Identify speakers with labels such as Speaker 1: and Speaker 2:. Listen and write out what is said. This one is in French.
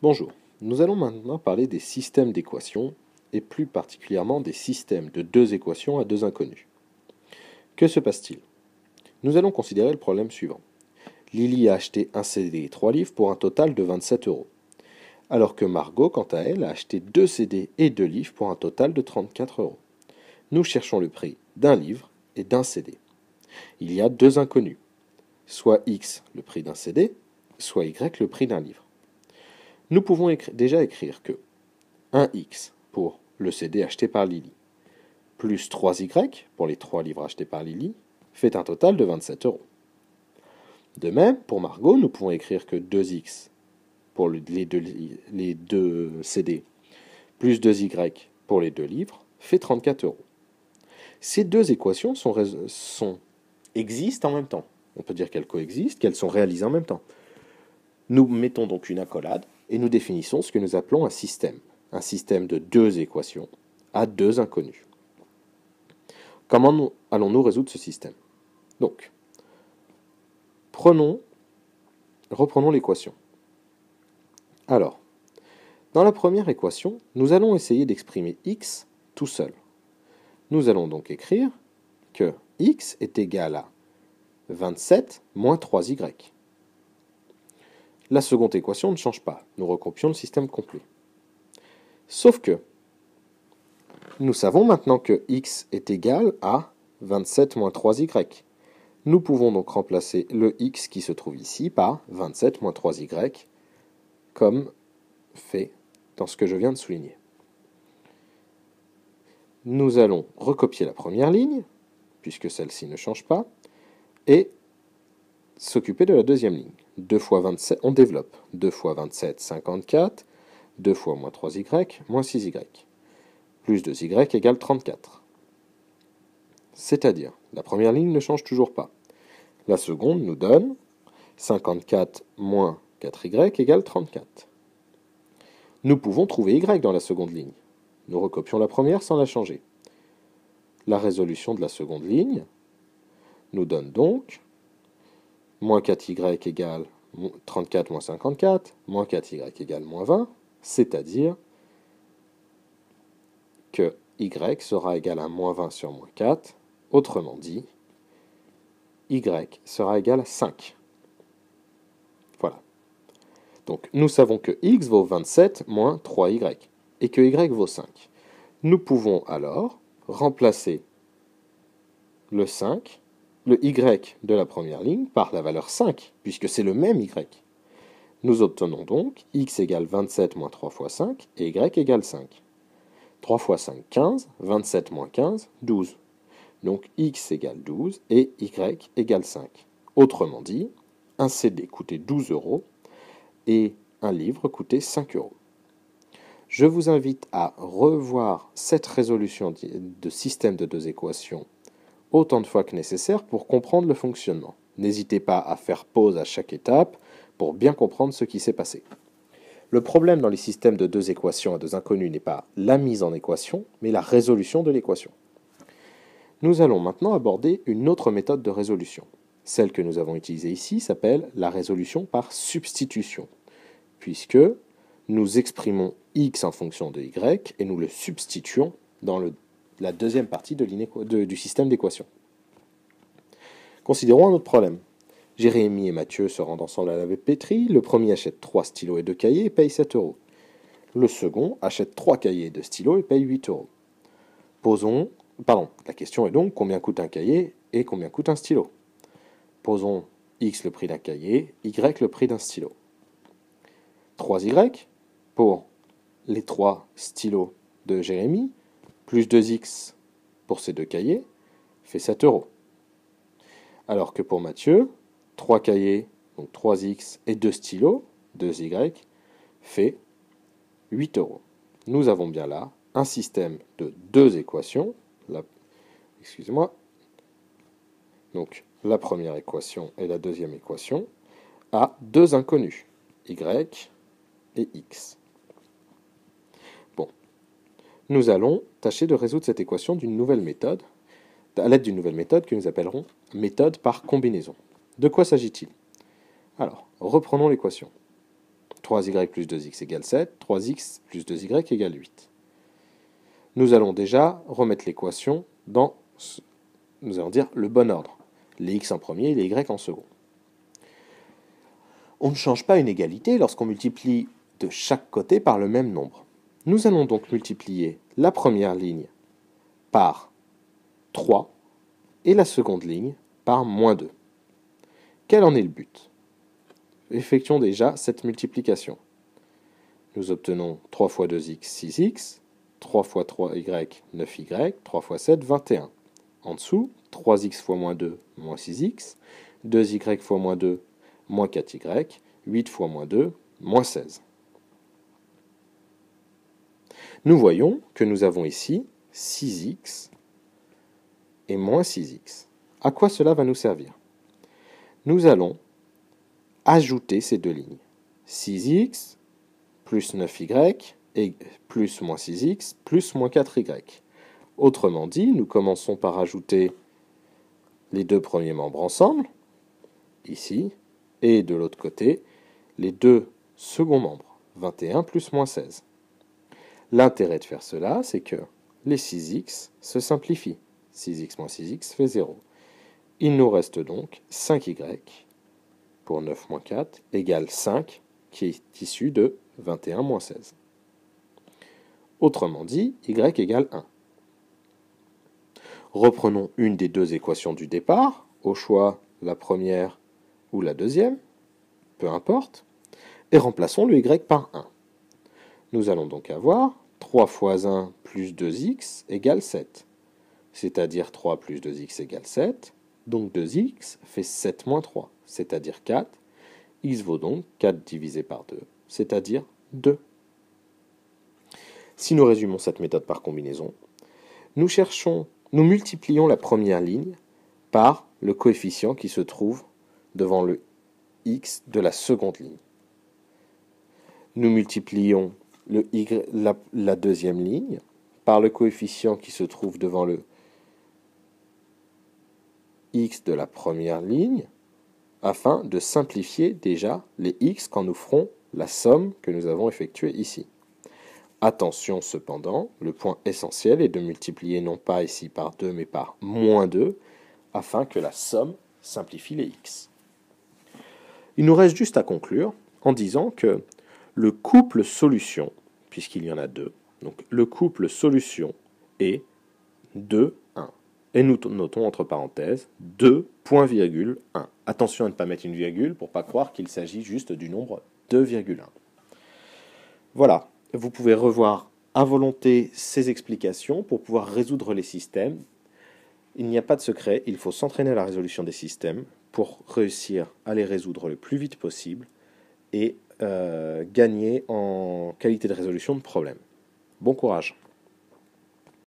Speaker 1: Bonjour, nous allons maintenant parler des systèmes d'équations, et plus particulièrement des systèmes de deux équations à deux inconnues. Que se passe-t-il? Nous allons considérer le problème suivant. Lily a acheté un CD et 3 livres pour un total de 27 euros, alors que Margot, quant à elle, a acheté 2 CD et 2 livres pour un total de 34 euros. Nous cherchons le prix d'un livre et d'un CD. Il y a deux inconnus, soit X le prix d'un CD, soit Y le prix d'un livre. Nous pouvons déjà écrire que 1x pour le CD acheté par Lily, plus 3y pour les 3 livres achetés par Lily, fait un total de 27 euros. De même, pour Margot, nous pouvons écrire que 2x pour les deux CD, plus 2y pour les 2 livres, fait 34 euros. Ces deux équations existent en même temps. On peut dire qu'elles coexistent, qu'elles sont réalisées en même temps. Nous mettons donc une accolade et nous définissons ce que nous appelons un système de deux équations à deux inconnus. Comment allons-nous résoudre ce système? Donc, reprenons l'équation. Alors, dans la première équation, nous allons essayer d'exprimer x tout seul. Nous allons donc écrire que x est égal à 27 moins 3y. La seconde équation ne change pas. Nous recopions le système complet. Sauf que nous savons maintenant que x est égal à 27 moins 3y. Nous pouvons donc remplacer le x qui se trouve ici par 27 moins 3y, comme fait dans ce que je viens de souligner. Nous allons recopier la première ligne, puisque celle-ci ne change pas, et s'occuper de la deuxième ligne. 2 fois 27, on développe. 2 fois 27, 54. 2 fois moins 3y, moins 6y. Plus 2y égale 34. C'est-à-dire, la première ligne ne change toujours pas. La seconde nous donne 54 moins 4y égale 34. Nous pouvons trouver y dans la seconde ligne. Nous recopions la première sans la changer. La résolution de la seconde ligne nous donne donc moins 4y égale 34 moins 54, moins 4y égale moins 20, c'est-à-dire que y sera égal à moins 20 sur moins 4, autrement dit, y sera égal à 5. Voilà. Donc nous savons que x vaut 27 moins 3y, et que y vaut 5. Nous pouvons alors remplacer le 5, le y de la première ligne par la valeur 5, puisque c'est le même y. Nous obtenons donc x égale 27 moins 3 fois 5 et y égale 5. 3 fois 5, 15, 27 moins 15, 12. Donc x égale 12 et y égale 5. Autrement dit, un CD coûtait 12 euros et un livre coûtait 5 euros. Je vous invite à revoir cette résolution de système de deux équations autant de fois que nécessaire pour comprendre le fonctionnement. N'hésitez pas à faire pause à chaque étape pour bien comprendre ce qui s'est passé. Le problème dans les systèmes de deux équations à deux inconnues n'est pas la mise en équation, mais la résolution de l'équation. Nous allons maintenant aborder une autre méthode de résolution. Celle que nous avons utilisée ici s'appelle la résolution par substitution, puisque nous exprimons x en fonction de y et nous le substituons dans la deuxième partie du système d'équations. Considérons un autre problème. Jérémy et Mathieu se rendent ensemble à la pétrie. Le premier achète 3 stylos et 2 cahiers et paye 7 euros. Le second achète 3 cahiers et 2 stylos et paye 8 euros. La question est donc combien coûte un cahier et combien coûte un stylo. Posons x le prix d'un cahier, y le prix d'un stylo. 3y pour les 3 stylos de Jérémy, plus 2x pour ces 2 cahiers, fait 7 euros. Alors que pour Mathieu, 3 cahiers, donc 3x et 2 stylos, 2y, fait 8 euros. Nous avons bien là un système de deux équations. Donc la première équation et la deuxième équation à deux inconnus, y et x. Bon, nous allons tâcher de résoudre cette équation à l'aide d'une nouvelle méthode que nous appellerons méthode par combinaison. De quoi s'agit-il? Alors, reprenons l'équation. 3y plus 2x égale 7, 3x plus 2y égale 8. Nous allons déjà remettre l'équation dans, nous allons dire, le bon ordre. Les x en premier et les y en second. On ne change pas une égalité lorsqu'on multiplie de chaque côté par le même nombre. Nous allons donc multiplier la première ligne par 3 et la seconde ligne par moins 2. Quel en est le but? Effectuons déjà cette multiplication. Nous obtenons 3 fois 2x, 6x, 3 fois 3y, 9y, 3 fois 7, 21. En dessous, 3x fois moins 2, moins 6x, 2y fois moins 2, moins 4y, 8 fois moins 2, moins 16. Nous voyons que nous avons ici 6x et moins 6x. À quoi cela va nous servir? Nous allons ajouter ces deux lignes. 6x plus 9y et plus moins 6x plus moins 4y. Autrement dit, nous commençons par ajouter les deux premiers membres ensemble, ici, et de l'autre côté, les deux seconds membres, 21 plus moins 16. L'intérêt de faire cela, c'est que les 6x se simplifient. 6x moins 6x fait 0. Il nous reste donc 5y pour 9 moins 4 égale 5, qui est issu de 21 moins 16. Autrement dit, y égale 1. Reprenons une des deux équations du départ, au choix la première ou la deuxième, peu importe, et remplaçons le y par 1. Nous allons donc avoir 3 fois 1 plus 2x égale 7, c'est-à-dire 3 plus 2x égale 7, donc 2x fait 7 moins 3, c'est-à-dire 4, x vaut donc 4 divisé par 2, c'est-à-dire 2. Si nous résumons cette méthode par combinaison, nous multiplions la première ligne par le coefficient qui se trouve devant le x de la seconde ligne. Nous multiplions la deuxième ligne par le coefficient qui se trouve devant le x de la première ligne afin de simplifier déjà les x quand nous ferons la somme que nous avons effectuée ici. Attention cependant, le point essentiel est de multiplier non pas ici par 2 mais par moins 2 afin que la somme simplifie les x. Il nous reste juste à conclure en disant que le couple solution, puisqu'il y en a deux, donc le couple solution est 2, 1. Et nous notons entre parenthèses 2,1. Attention à ne pas mettre une virgule pour ne pas croire qu'il s'agit juste du nombre 2,1. Voilà, vous pouvez revoir à volonté ces explications pour pouvoir résoudre les systèmes. Il n'y a pas de secret, il faut s'entraîner à la résolution des systèmes pour réussir à les résoudre le plus vite possible et gagner en qualité de résolution de problèmes. Bon courage!